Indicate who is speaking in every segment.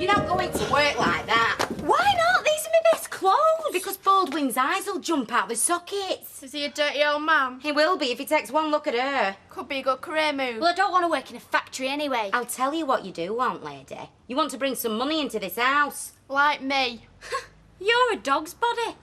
Speaker 1: You're not going to work like that.
Speaker 2: Why not? These are my best clothes.
Speaker 1: Because Baldwin's eyes will jump out the sockets.
Speaker 3: Is he a dirty old man?
Speaker 1: He will be if he takes one look at her.
Speaker 3: Could be a good career move.
Speaker 2: Well, I don't want to work in a factory anyway.
Speaker 1: I'll tell you what you do want, lady. You want to bring some money into this house.
Speaker 3: Like me.
Speaker 2: You're a dog's body.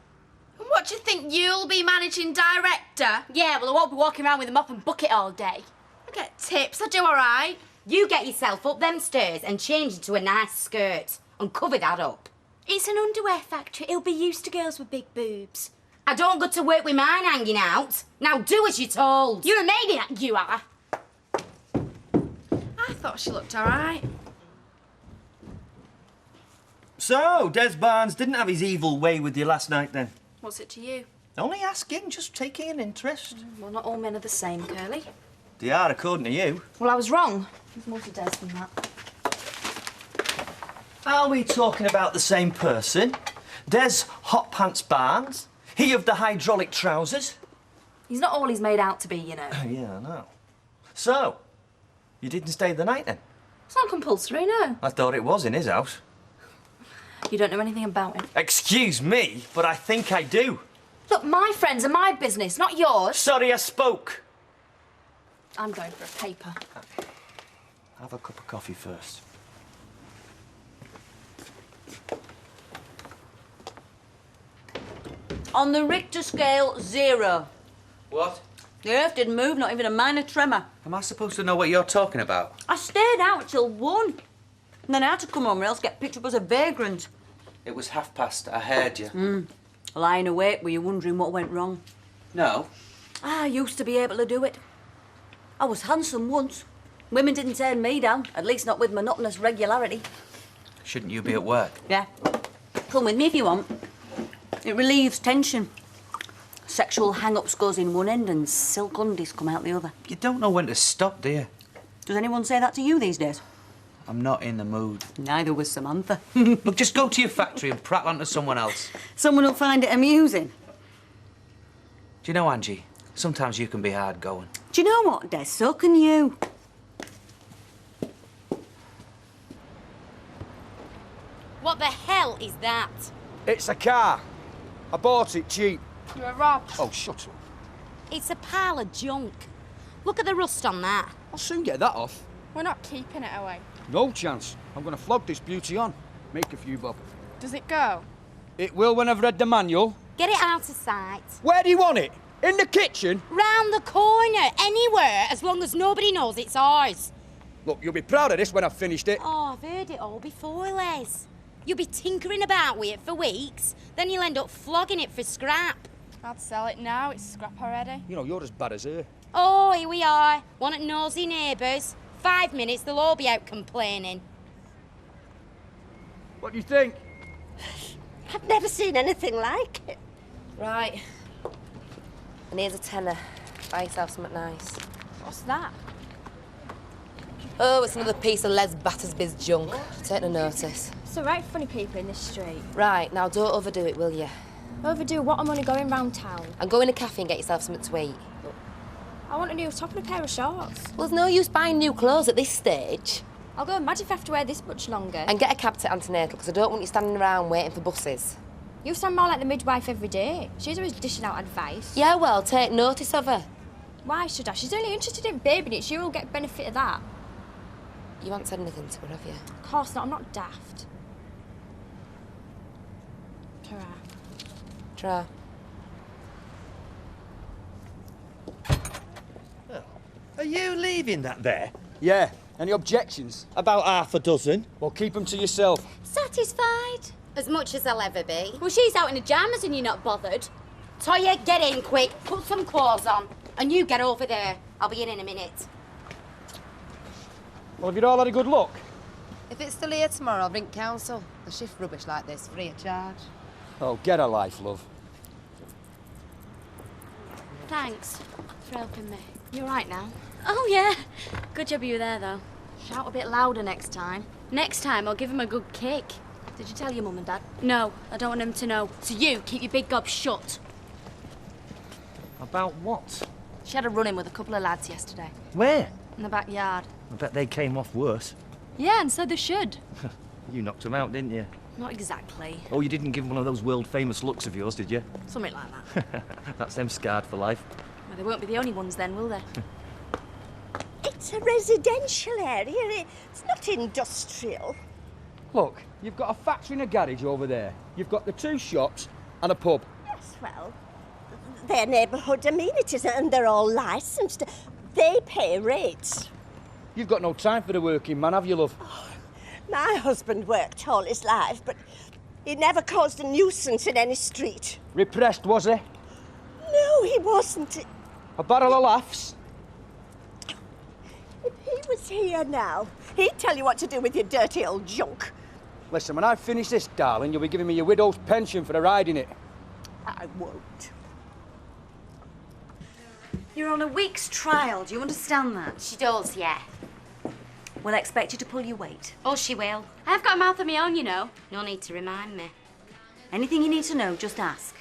Speaker 3: And what do you think you'll be managing director?
Speaker 2: Yeah, well, I won't be walking around with a mop and bucket all day.
Speaker 3: I get tips, I do all right.
Speaker 1: You get yourself up them stairs and change into a nice skirt and cover that up.
Speaker 2: It's an underwear factory. It'll be used to girls with big boobs.
Speaker 1: I don't go to work with mine hanging out. Now do as you're told.
Speaker 2: You're a maniac, you are.
Speaker 3: I thought she looked all right.
Speaker 4: So, Des Barnes didn't have his evil way with you last night, then?
Speaker 3: What's it to you?
Speaker 4: Only asking, just taking an interest.
Speaker 3: Well, not all men are the same, Curly.
Speaker 4: They are, according to you.
Speaker 3: Well, I was wrong. There's more to Des than that.
Speaker 4: Are we talking about the same person? Des Hot Pants Barnes? He of the hydraulic trousers?
Speaker 3: He's not all he's made out to be, you know.
Speaker 4: Yeah, I know. So, you didn't stay the night, then?
Speaker 3: It's not compulsory, no.
Speaker 4: I thought it was in his house.
Speaker 3: You don't know anything about him.
Speaker 4: Excuse me, but I think I do.
Speaker 3: Look, my friends are my business, not yours.
Speaker 4: Sorry I spoke.
Speaker 3: I'm going for a paper.
Speaker 4: Have a cup of coffee first.
Speaker 5: On the Richter scale, 0.
Speaker 6: What?
Speaker 5: The earth didn't move, not even a minor tremor.
Speaker 6: Am I supposed to know what you're talking about?
Speaker 5: I stayed out till 1. And then I had to come home or else get picked up as a vagrant.
Speaker 6: It was 5:30. I heard you.
Speaker 5: Lying awake, were you wondering what went wrong?
Speaker 6: No.
Speaker 5: I used to be able to do it. I was handsome once. Women didn't turn me down, at least not with monotonous regularity.
Speaker 6: Shouldn't you be at work?
Speaker 5: Yeah. Come with me if you want. It relieves tension. Sexual hang-ups goes in one end and silk undies come out the other.
Speaker 6: You don't know when to stop, do you?
Speaker 5: Does anyone say that to you these days?
Speaker 6: I'm not in the mood.
Speaker 5: Neither was Samantha.
Speaker 6: Look, just go to your factory and prattle on to someone else.
Speaker 5: Someone will find it amusing.
Speaker 6: Do you know, Angie, sometimes you can be hard going.
Speaker 5: Do you know what, Des? So can you.
Speaker 1: What the hell is that?
Speaker 7: It's a car. I bought it cheap.
Speaker 3: You were robbed.
Speaker 7: Oh, shut up.
Speaker 1: It's a pile of junk. Look at the rust on that.
Speaker 7: I'll soon get that off.
Speaker 3: We're not keeping it away.
Speaker 7: No chance. I'm going to flog this beauty on. Make a few bob.
Speaker 3: Does it go?
Speaker 7: It will when I've read the manual.
Speaker 1: Get it out of sight.
Speaker 7: Where do you want it? In the kitchen?
Speaker 1: Round the corner, anywhere, as long as nobody knows it's ours.
Speaker 7: Look, you'll be proud of this when I've finished it.
Speaker 1: Oh, I've heard it all before, Les. You'll be tinkering about with it for weeks, then you'll end up flogging it for scrap.
Speaker 3: I'd sell it now. It's scrap already.
Speaker 7: You know, you're as bad as her.
Speaker 1: Oh, here we are. One at nosy neighbours. 5 minutes, they'll all be out complaining.
Speaker 7: What do you think?
Speaker 8: I've never seen anything like it.
Speaker 9: Right. And here's a tenner. Buy yourself something nice.
Speaker 3: What's that?
Speaker 9: Oh, it's another piece of Les Battersby's junk. Take no notice.
Speaker 10: It's all right, funny people in this street.
Speaker 9: Right, now don't overdo it, will you?
Speaker 10: Overdo what? I'm only going round town.
Speaker 9: And go in a cafe and get yourself something to eat.
Speaker 10: I want a new top and a pair of shorts.
Speaker 9: Well, there's no use buying new clothes at this stage.
Speaker 10: I'll go mad if I have to wear this much longer.
Speaker 9: And get a cab to Antenatal, because I don't want you standing around waiting for buses.
Speaker 10: You sound more like the midwife every day. She's always dishing out advice.
Speaker 9: Yeah, well, take notice of her.
Speaker 10: Why should I? She's only interested in babying it. She'll get benefit of that.
Speaker 9: You haven't said anything to her, have you?
Speaker 10: Of course not. I'm not daft. Ta-ra.
Speaker 9: Try.
Speaker 4: Are you leaving that there?
Speaker 7: Yeah. Any objections?
Speaker 4: About half a dozen.
Speaker 7: Well, keep them to yourself.
Speaker 2: Satisfied?
Speaker 1: As much as I'll ever be.
Speaker 2: Well, she's out in pyjamas and you're not bothered.
Speaker 1: Toya, get in quick. Put some clothes on. And you get over there. I'll be in a minute.
Speaker 7: Well, have you all had a good look?
Speaker 9: If it's still here tomorrow, I'll ring council. The shift rubbish like this, free of charge.
Speaker 7: Oh, get a life, love.
Speaker 2: Thanks for helping me.
Speaker 3: You're right now.
Speaker 2: Oh, yeah. Good job you were there, though.
Speaker 3: Shout a bit louder next time.
Speaker 2: Next time, I'll give him a good kick.
Speaker 3: Did you tell your mum and dad?
Speaker 2: No, I don't want him to know. So you, keep your big gob shut.
Speaker 4: About what?
Speaker 3: She had a run-in with a couple of lads yesterday.
Speaker 4: Where?
Speaker 3: In the backyard.
Speaker 4: I bet they came off worse.
Speaker 3: Yeah, and so they should.
Speaker 4: You knocked him out, didn't you?
Speaker 10: Not exactly.
Speaker 4: Oh, you didn't give him one of those world-famous looks of yours, did you?
Speaker 10: Something like that.
Speaker 4: That's them scarred for life.
Speaker 10: Well, they won't be the only ones then, will they?
Speaker 8: It's a residential area. It's not industrial.
Speaker 7: Look, you've got a factory and a garage over there. You've got the 2 shops and a pub.
Speaker 8: Yes, well, they're neighbourhood amenities and they're all licensed. They pay rates.
Speaker 7: You've got no time for the working man, have you, love?
Speaker 8: My husband worked all his life, but he never caused a nuisance in any street.
Speaker 7: Repressed, was he?
Speaker 8: No, he wasn't.
Speaker 7: A barrel of laughs?
Speaker 8: If he was here now, he'd tell you what to do with your dirty old junk.
Speaker 7: Listen, when I finish this, darling, you'll be giving me your widow's pension for riding it.
Speaker 8: I won't.
Speaker 5: You're on a week's trial, do you understand that?
Speaker 1: She does, yeah.
Speaker 5: We'll expect you to pull your weight.
Speaker 1: Oh, she will. I've got a mouth of my own, you know. No need to remind me.
Speaker 5: Anything you need to know, just ask.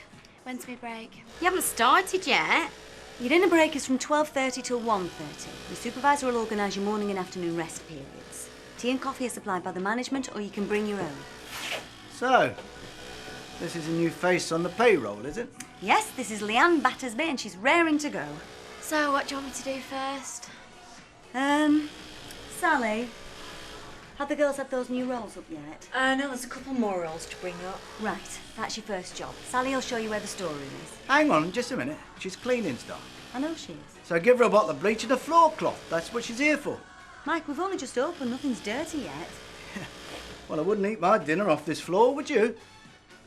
Speaker 1: When's my break? You haven't started yet.
Speaker 5: Your dinner break is from 12:30 till 1:30. Your supervisor will organise your morning and afternoon rest periods. Tea and coffee are supplied by the management, or you can bring your own.
Speaker 11: So, this is a new face on the payroll, is it?
Speaker 5: Yes, this is Leanne Battersby, and she's raring to go.
Speaker 10: So, what do you want me to do first?
Speaker 5: Sally, have the girls had those new rolls up yet?
Speaker 2: No, there's a couple more rolls to bring up.
Speaker 5: Right, that's your first job. Sally will show you where the storeroom is.
Speaker 11: Hang on, just a minute. She's cleaning stuff.
Speaker 5: I know she is.
Speaker 11: So give her a bottle of bleach and a floor cloth. That's what she's here for.
Speaker 5: Mike, we've only just opened. Nothing's dirty yet.
Speaker 11: Well, I wouldn't eat my dinner off this floor, would you?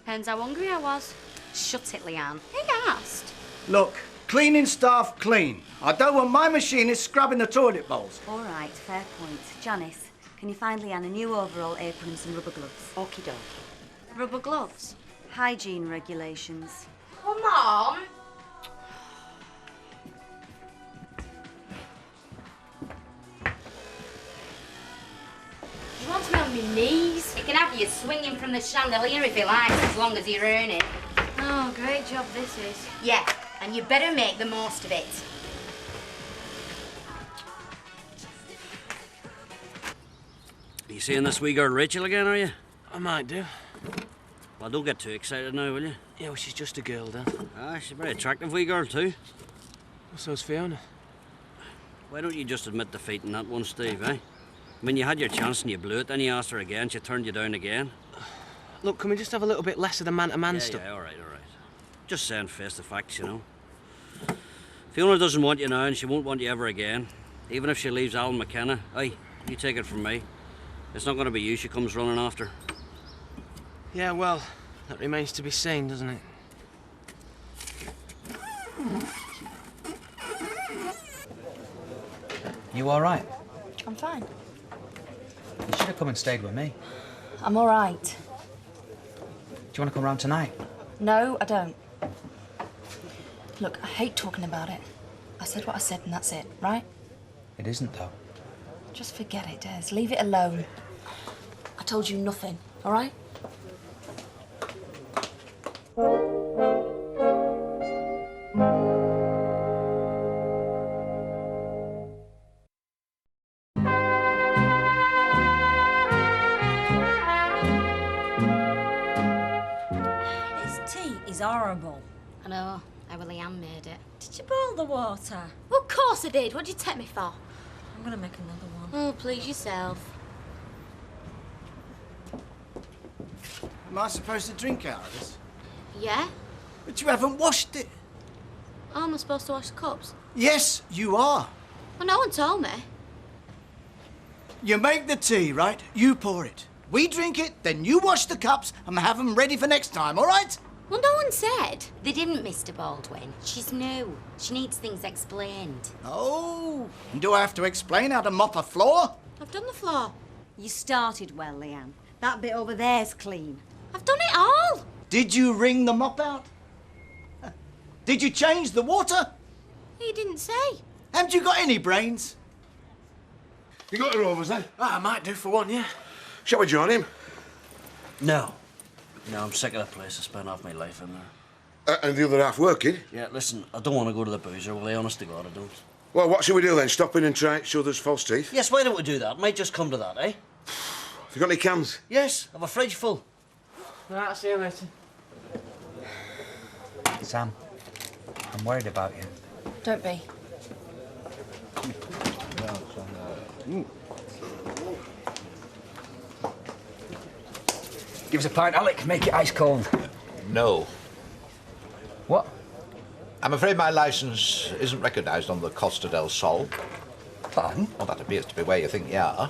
Speaker 1: Depends how hungry I was. Shut it, Leanne. Who asked?
Speaker 11: Look, cleaning staff clean. I don't want my machinist scrubbing the toilet bowls.
Speaker 5: All right, fair point. Janice, can you find Leanne a new overall apron and some rubber gloves?
Speaker 1: Okie dokie. Rubber gloves?
Speaker 5: Hygiene regulations.
Speaker 1: Come on. He wants me on my knees. He can have you swinging from the chandelier if he likes, as long as you earn it.
Speaker 10: Oh, great job this is.
Speaker 1: Yeah, and you better make the most of it.
Speaker 12: You seeing this wee girl Rachel again, are you?
Speaker 6: I might do.
Speaker 12: Well, don't get too excited now, will you?
Speaker 6: Yeah, well, she's just a girl, Dan.
Speaker 12: Ah, she's a very attractive wee girl, too.
Speaker 6: Well, so's Fiona.
Speaker 12: Why don't you just admit defeat in that one, Steve, eh? I mean, you had your chance and you blew it, then you asked her again, she turned you down again.
Speaker 6: Look, can we just have a little bit less of the man-to-man stuff?
Speaker 12: Yeah, all right. Just saying face the facts, you know. Fiona doesn't want you now and she won't want you ever again. Even if she leaves Alan McKenna. Aye, you take it from me. It's not going to be you she comes running after.
Speaker 6: Yeah, well, that remains to be seen, doesn't it? You all right?
Speaker 10: I'm fine.
Speaker 6: You should have come and stayed with me.
Speaker 10: I'm all right.
Speaker 6: Do you want to come round tonight?
Speaker 10: No, I don't. Look, I hate talking about it. I said what I said and that's it, right?
Speaker 6: It isn't, though.
Speaker 10: Just forget it, Des. Leave it alone. I told you nothing, all right?
Speaker 2: This tea is horrible.
Speaker 1: I know. I really am made it.
Speaker 2: Did you boil the water?
Speaker 1: Well, of course I did. What'd you take me for?
Speaker 2: I'm gonna make another one.
Speaker 1: Oh, please yourself.
Speaker 11: Am I supposed to drink out of this?
Speaker 1: Yeah?
Speaker 11: But you haven't washed it.
Speaker 1: Oh, am I supposed to wash the cups?
Speaker 11: Yes, you are.
Speaker 1: Well, no one told me.
Speaker 11: You make the tea, right? You pour it. We drink it, then you wash the cups and have them ready for next time, all right?
Speaker 1: Well, no one said. They didn't, Mr. Baldwin. She's new. She needs things explained.
Speaker 11: Oh, and do I have to explain how to mop a floor?
Speaker 1: I've done the floor.
Speaker 5: You started well, Leanne. That bit over there's clean.
Speaker 1: I've done it all.
Speaker 11: Did you wring the mop out? Did you change the water?
Speaker 1: You didn't say.
Speaker 11: Haven't you got any brains?
Speaker 13: You got the rovers then?
Speaker 6: I might do for one, yeah.
Speaker 13: Shall we join him?
Speaker 12: No. No, I'm sick of the place. I spent half my life in there.
Speaker 13: And the other half working?
Speaker 12: Yeah, listen, I don't want to go to the boozer, well, honest to God, I don't.
Speaker 13: Well, what shall we do then? Stop in and try each other's false teeth?
Speaker 12: Yes, why don't we do that? Might just come to that, eh?
Speaker 13: you got any cans?
Speaker 4: Yes, I've a fridge full.
Speaker 6: Right, I'll see you later. Sam, I'm worried about you.
Speaker 10: Don't be.
Speaker 7: Give us a pint, Alec. Make it ice cold.
Speaker 14: No.
Speaker 7: What?
Speaker 14: I'm afraid my licence isn't recognised on the Costa del Sol.
Speaker 7: Pardon?
Speaker 14: Well, that appears to be where you think you are.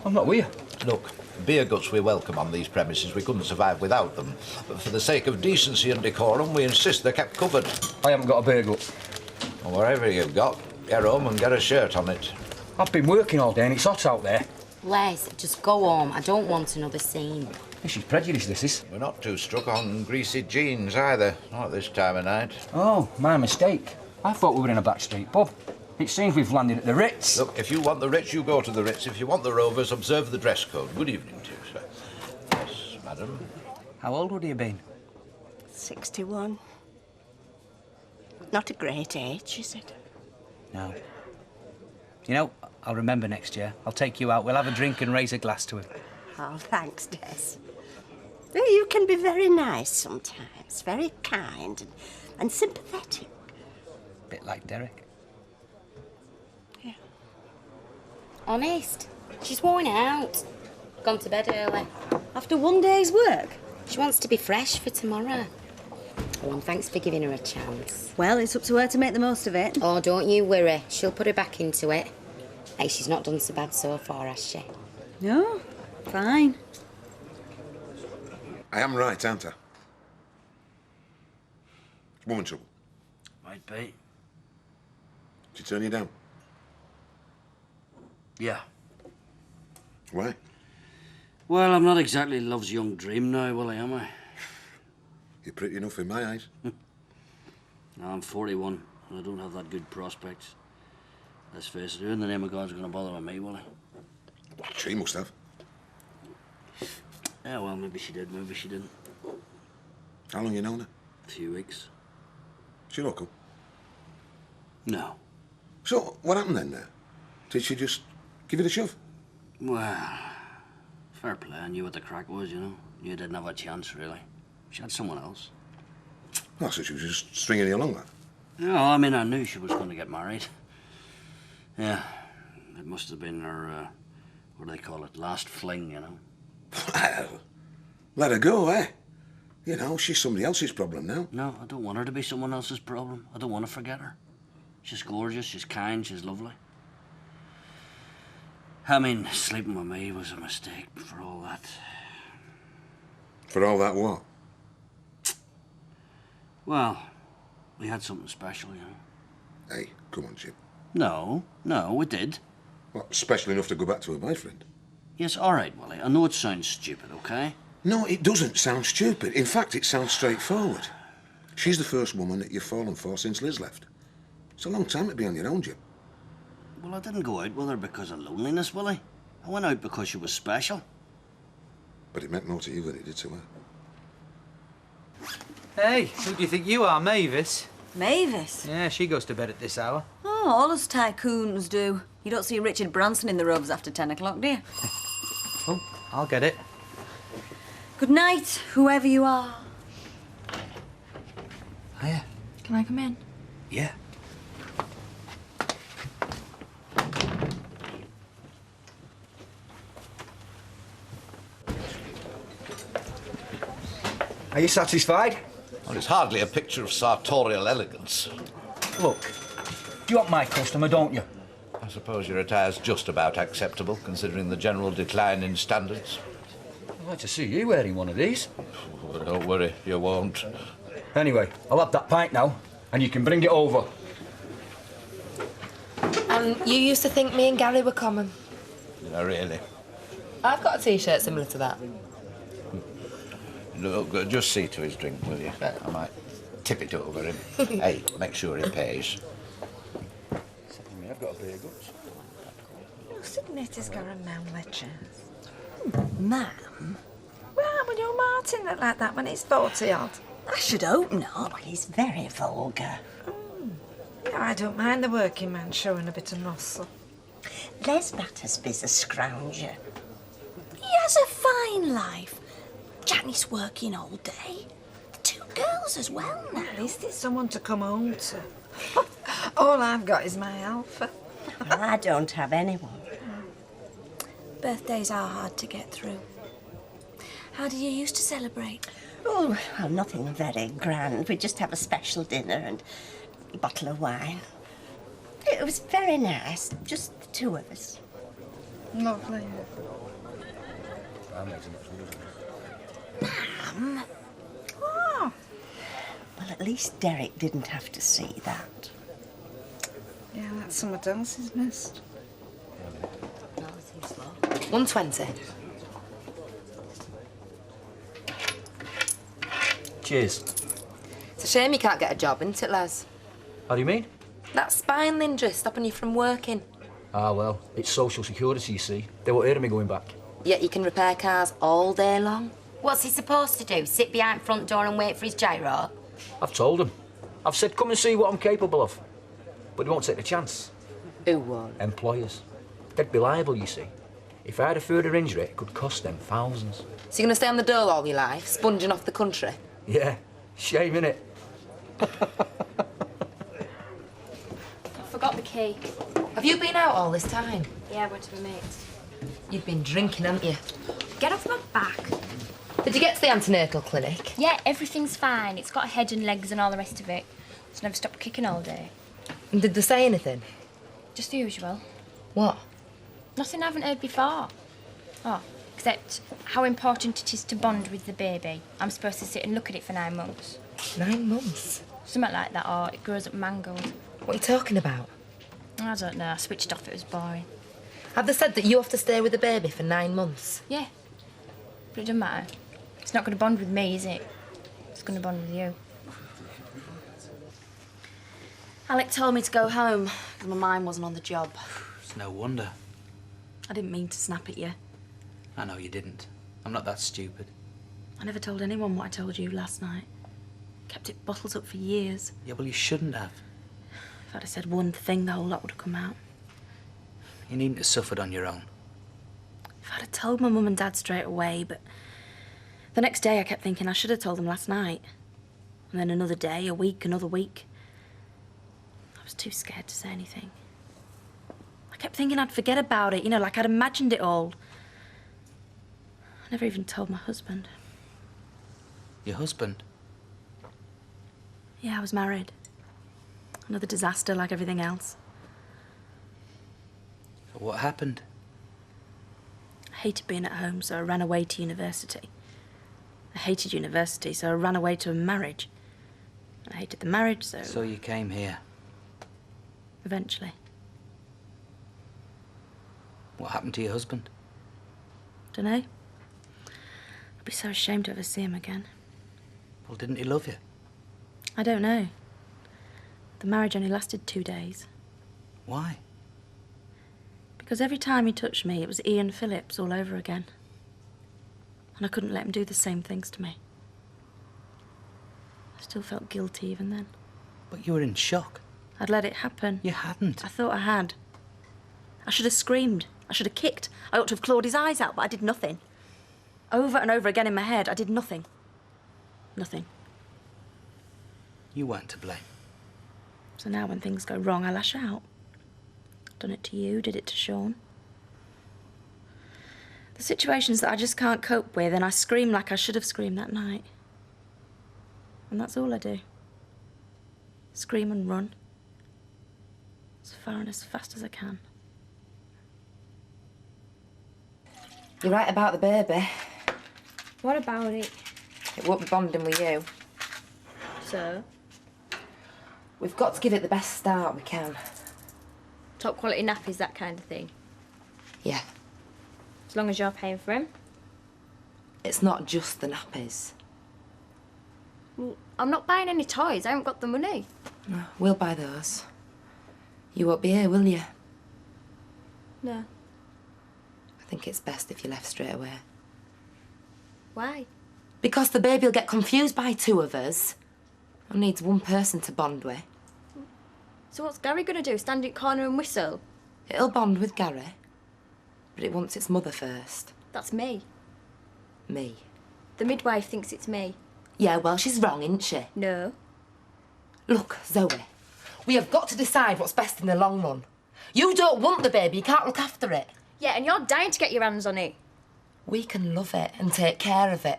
Speaker 7: I'm not with you.
Speaker 14: Look, beer guts we welcome on these premises. We couldn't survive without them. But for the sake of decency and decorum, we insist they're kept covered.
Speaker 7: I haven't got a beer gut.
Speaker 14: Well, whatever you've got, get home and get a shirt on it.
Speaker 7: I've been working all day and it's hot out there.
Speaker 1: Les, just go home. I don't want another scene.
Speaker 7: This is prejudice, this is.
Speaker 14: We're not too struck on greasy jeans either, not at this time of night.
Speaker 7: Oh, my mistake. I thought we were in a backstreet pub. It seems we've landed at the Ritz.
Speaker 14: Look, if you want the Ritz, you go to the Ritz. If you want the Rovers, observe the dress code. Good evening to you, sir. Yes, madam.
Speaker 6: How old would he have been?
Speaker 8: 61. Not a great age, is it?
Speaker 6: No. You know, I'll remember next year. I'll take you out. We'll have a drink and raise a glass to him.
Speaker 8: Oh, thanks, Des. You can be very nice sometimes, very kind and sympathetic.
Speaker 6: Bit like Derek.
Speaker 8: Yeah.
Speaker 1: Honest. She's worn out. Gone to bed early.
Speaker 5: After one day's work?
Speaker 1: She wants to be fresh for tomorrow. Oh, and thanks for giving her a chance.
Speaker 5: Well, it's up to her to make the most of it.
Speaker 1: Oh, don't you worry. She'll put her back into it. Hey, she's not done so bad so far, has she?
Speaker 5: No, fine.
Speaker 13: I am right, aren't I? It's woman trouble.
Speaker 12: Might be.
Speaker 13: Did she turn you down?
Speaker 12: Yeah.
Speaker 13: Why?
Speaker 12: Well, I'm not exactly love's young dream now, will I, am I?
Speaker 13: You're pretty enough in my eyes.
Speaker 12: Now, I'm 41, and I don't have that good prospects. Let's face it, who in the name of God's going to bother with me, will he?
Speaker 13: She must have.
Speaker 12: Yeah, well, maybe she did, maybe she didn't.
Speaker 13: How long you known her?
Speaker 12: A few weeks.
Speaker 13: She local?
Speaker 12: No.
Speaker 13: So, what happened then there? Did she just give it a shove?
Speaker 12: Well, fair play. I knew what the crack was, you know. You didn't have a chance, really. She had someone else.
Speaker 13: Oh, so she was just stringing you along, that?
Speaker 12: No, I mean, I knew she was going to get married. Yeah, it must have been her, what do they call it, last fling, you know.
Speaker 13: Well, let her go, eh? You know, she's somebody else's problem now.
Speaker 12: No, I don't want her to be someone else's problem. I don't want to forget her. She's gorgeous, she's kind, she's lovely. I mean, sleeping with me was a mistake for all that.
Speaker 13: For all that what?
Speaker 12: Well, we had something special, you know.
Speaker 13: Hey, come on, Jim.
Speaker 12: No, we did.
Speaker 13: What, special enough to go back to her boyfriend?
Speaker 12: Yes, all right, Willie. I know it sounds stupid, okay?
Speaker 13: No, it doesn't sound stupid. In fact, it sounds straightforward. She's the first woman that you've fallen for since Liz left. It's a long time to be on your own, Jim.
Speaker 12: Well, I didn't go out with her because of loneliness, Willie. I went out because she was special.
Speaker 13: But it meant more to you than it did to her.
Speaker 6: Hey, who do you think you are, Mavis?
Speaker 5: Mavis?
Speaker 6: Yeah, she goes to bed at this hour.
Speaker 5: Oh, all us tycoons do. You don't see Richard Branson in the robes after 10 o'clock, do you?
Speaker 6: Oh, I'll get it.
Speaker 5: Good night, whoever you are.
Speaker 6: Hiya.
Speaker 10: Can I come in?
Speaker 6: Yeah.
Speaker 7: Are you satisfied?
Speaker 14: Well, it's hardly a picture of sartorial elegance.
Speaker 7: Look, you want my customer, don't you?
Speaker 14: I suppose your attire's just about acceptable, considering the general decline in standards.
Speaker 7: I'd like to see you wearing one of these.
Speaker 14: Oh, don't worry, you won't.
Speaker 7: Anyway, I'll have that pint now, and you can bring it over.
Speaker 10: You used to think me and Gary were common.
Speaker 14: No, really.
Speaker 10: I've got a T-shirt similar to that.
Speaker 14: Look, just see to his drink, will you? I might tip it over him. Hey, make sure he pays.
Speaker 7: I've got a beer guts.
Speaker 15: Signetti's got a mouthwatcher.
Speaker 8: Ma'am?
Speaker 15: Well, will your Martin look like that when he's 40-odd?
Speaker 8: I should hope not. He's very vulgar.
Speaker 15: Yeah, I don't mind the working man showing a bit of muscle.
Speaker 8: Les Battersby's a scrounger.
Speaker 2: has a fine life. Janice working all day. The 2 girls as well now.
Speaker 15: At least it's someone to come home to. All I've got is my Alpha.
Speaker 8: Well, I don't have anyone.
Speaker 2: Birthdays are hard to get through. How do you used to celebrate?
Speaker 8: Oh, well, nothing very grand. We just have a special dinner and a bottle of wine. It was very nice, just the 2 of us.
Speaker 15: Lovely.
Speaker 8: Ma'am?
Speaker 15: Oh.
Speaker 8: Well, at least Derek didn't have to see that.
Speaker 15: Yeah, that's someone else's nest.
Speaker 9: 120.
Speaker 6: Cheers.
Speaker 9: It's a shame you can't get a job, isn't it, Les?
Speaker 6: How do you mean?
Speaker 9: That spine injury stopping you from working.
Speaker 7: Ah, well, it's social security, you see. They won't hear of me going back.
Speaker 9: Yet you can repair cars all day long.
Speaker 1: What's he supposed to do? Sit behind front door and wait for his gyro?
Speaker 7: I've told him. I've said, come and see what I'm capable of. But he won't take the chance.
Speaker 9: Who won't?
Speaker 7: Employers. They'd be liable, you see. If I had a further injury, it could cost them thousands.
Speaker 9: So you're going to stay on the dole all your life, sponging off the country?
Speaker 7: Yeah, shame, innit?
Speaker 10: I forgot the key.
Speaker 9: Have you been out all this time?
Speaker 10: Yeah, I went to my mates.
Speaker 9: You've been drinking, haven't you?
Speaker 10: Get off my back.
Speaker 9: Did you get to the antenatal clinic?
Speaker 10: Yeah, everything's fine. It's got a head and legs and all the rest of it. It's never stopped kicking all day.
Speaker 9: And did they say anything?
Speaker 10: Just the usual.
Speaker 9: What?
Speaker 10: Nothing I haven't heard before. Oh, except how important it is to bond with the baby. I'm supposed to sit and look at it for 9 months.
Speaker 9: 9 months?
Speaker 10: Something like that, or it grows up mangled.
Speaker 9: What are you talking about?
Speaker 10: I don't know. I switched off. It was boring.
Speaker 9: Have they said that you have to stay with the baby for 9 months?
Speaker 10: Yeah. But it doesn't matter. It's not going to bond with me, is it? It's going to bond with you. Alec told me to go home because my mind wasn't on the job.
Speaker 6: It's no wonder.
Speaker 10: I didn't mean to snap at you.
Speaker 6: I know you didn't. I'm not that stupid.
Speaker 10: I never told anyone what I told you last night. Kept it bottled up for years.
Speaker 6: Yeah, well, you shouldn't have.
Speaker 10: If I'd have said one thing, the whole lot would have come out.
Speaker 6: You needn't have suffered on your own.
Speaker 10: If I'd have told my mum and dad straight away, but the next day I kept thinking I should have told them last night. And then another day, a week, another week. I was too scared to say anything. I kept thinking I'd forget about it, you know, like I'd imagined it all. I never even told my husband.
Speaker 6: Your husband?
Speaker 10: Yeah, I was married. Another disaster like everything else.
Speaker 6: So what happened?
Speaker 10: I hated being at home, so I ran away to university. I hated university, so I ran away to a marriage. I hated the marriage, so...
Speaker 6: So you came here.
Speaker 10: Eventually.
Speaker 6: What happened to your husband?
Speaker 10: Dunno. I'd be so ashamed to ever see him again.
Speaker 6: Well, didn't he love you?
Speaker 10: I don't know. The marriage only lasted 2 days.
Speaker 6: Why?
Speaker 10: Because every time he touched me, it was Ian Phillips all over again. And I couldn't let him do the same things to me. I still felt guilty even then.
Speaker 6: But you were in shock.
Speaker 10: I'd let it happen.
Speaker 6: You hadn't.
Speaker 10: I thought I had. I should have screamed. I should have kicked. I ought to have clawed his eyes out, but I did nothing. Over and over again in my head, I did nothing. Nothing.
Speaker 6: You weren't to blame.
Speaker 10: So now when things go wrong, I lash out. Done it to you, did it to Sean. The situations that I just can't cope with, and I scream like I should have screamed that night. And that's all I do. Scream and run. As far and as fast as I can.
Speaker 9: You're right about the baby.
Speaker 10: What about it?
Speaker 9: It won't be bonding with you.
Speaker 10: So?
Speaker 9: We've got to give it the best start we can.
Speaker 10: Top quality nappies, that kind of thing?
Speaker 9: Yeah.
Speaker 10: As long as you're paying for him?
Speaker 9: It's not just the nappies.
Speaker 10: Well, I'm not buying any toys. I haven't got the money.
Speaker 9: No, we'll buy those. You won't be here, will you?
Speaker 10: No.
Speaker 9: I think it's best if you left straight away.
Speaker 10: Why?
Speaker 9: Because the baby'll get confused by 2 of us. And needs one person to bond with.
Speaker 10: So what's Gary gonna do? Stand in corner and whistle?
Speaker 9: It'll bond with Gary. But it wants its mother first.
Speaker 16: That's me.
Speaker 9: Me?
Speaker 16: The midwife thinks it's me.
Speaker 9: Yeah, well, she's wrong, isn't she?
Speaker 16: No.
Speaker 9: Look, Zoe, we have got to decide what's best in the long run. You don't want the baby, you can't look after it.
Speaker 16: Yeah, and you're dying to get your hands on it.
Speaker 9: We can love it and take care of it.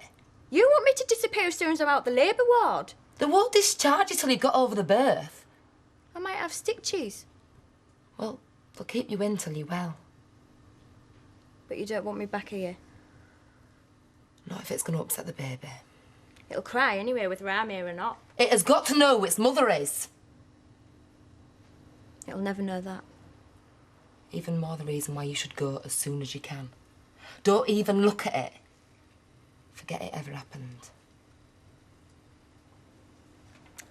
Speaker 16: You want me to disappear as soon as I'm out the labour ward?
Speaker 9: They won't discharge you till you've got over the birth.
Speaker 16: I might have stitches.
Speaker 9: Well, they'll keep you in till you're well.
Speaker 16: But you don't want me back here?
Speaker 9: Not if it's going to upset the baby.
Speaker 16: It'll cry anyway, whether I'm here or not.
Speaker 9: It has got to know its mother is.
Speaker 16: It'll never know that.
Speaker 9: Even more the reason why you should go as soon as you can. Don't even look at it. Forget it ever happened.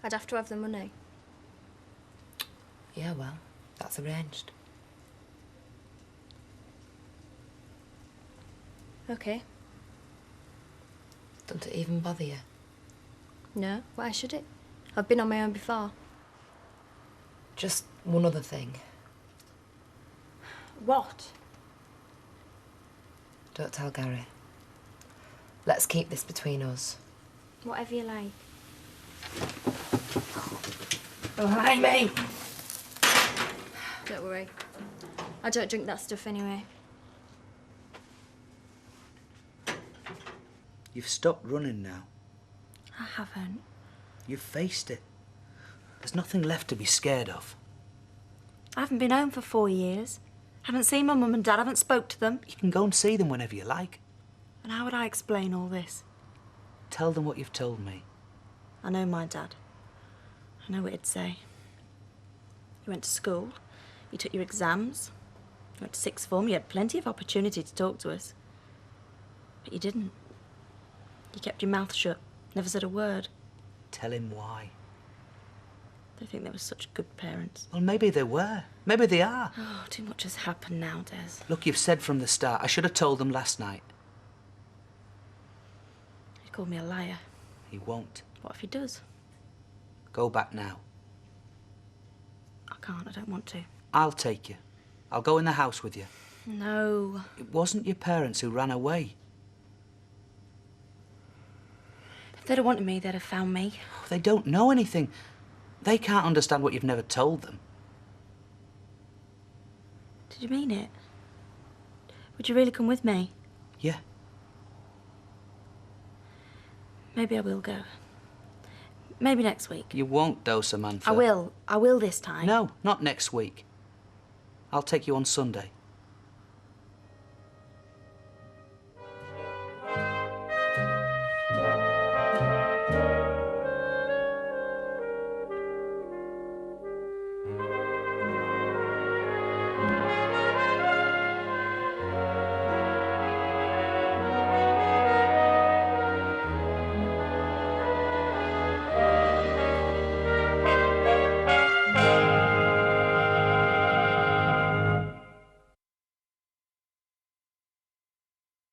Speaker 16: I'd have to have the money.
Speaker 9: Yeah, well, that's arranged.
Speaker 16: OK.
Speaker 9: Don't it even bother you?
Speaker 16: No, why should it? I've been on my own before.
Speaker 9: Just one other thing.
Speaker 16: What?
Speaker 9: Don't tell Gary. Let's keep this between us.
Speaker 16: Whatever you like.
Speaker 9: Oh, hi, mate.
Speaker 16: Don't worry. I don't drink that stuff anyway.
Speaker 6: You've stopped running now.
Speaker 10: I haven't.
Speaker 6: You've faced it. There's nothing left to be scared of.
Speaker 10: I haven't been home for 4 years. Haven't seen my mum and dad, haven't spoke to them.
Speaker 6: You can go and see them whenever you like.
Speaker 10: And how would I explain all this?
Speaker 6: Tell them what you've told me.
Speaker 10: I know my dad. I know what he'd say. You went to school, you took your exams, you went to sixth form, you had plenty of opportunity to talk to us. But you didn't. You kept your mouth shut, never said a word.
Speaker 6: Tell him why.
Speaker 10: They think they were such good parents.
Speaker 6: Well, maybe they were. Maybe they are.
Speaker 10: Oh, too much has happened now, Des.
Speaker 6: Look, you've said from the start, I should have told them last night.
Speaker 10: He called me a liar.
Speaker 6: He won't.
Speaker 10: What if he does?
Speaker 6: Go back now.
Speaker 10: I can't, I don't want to.
Speaker 6: I'll take you. I'll go in the house with you.
Speaker 10: No.
Speaker 6: It wasn't your parents who ran away.
Speaker 10: If they'd have wanted me, they'd have found me.
Speaker 6: They don't know anything. They can't understand what you've never told them.
Speaker 10: Did you mean it? Would you really come with me?
Speaker 6: Yeah.
Speaker 10: Maybe I will go. Maybe next week.
Speaker 6: You won't, though, Samantha.
Speaker 10: I will. I will this time.
Speaker 6: No, not next week. I'll take you on Sunday.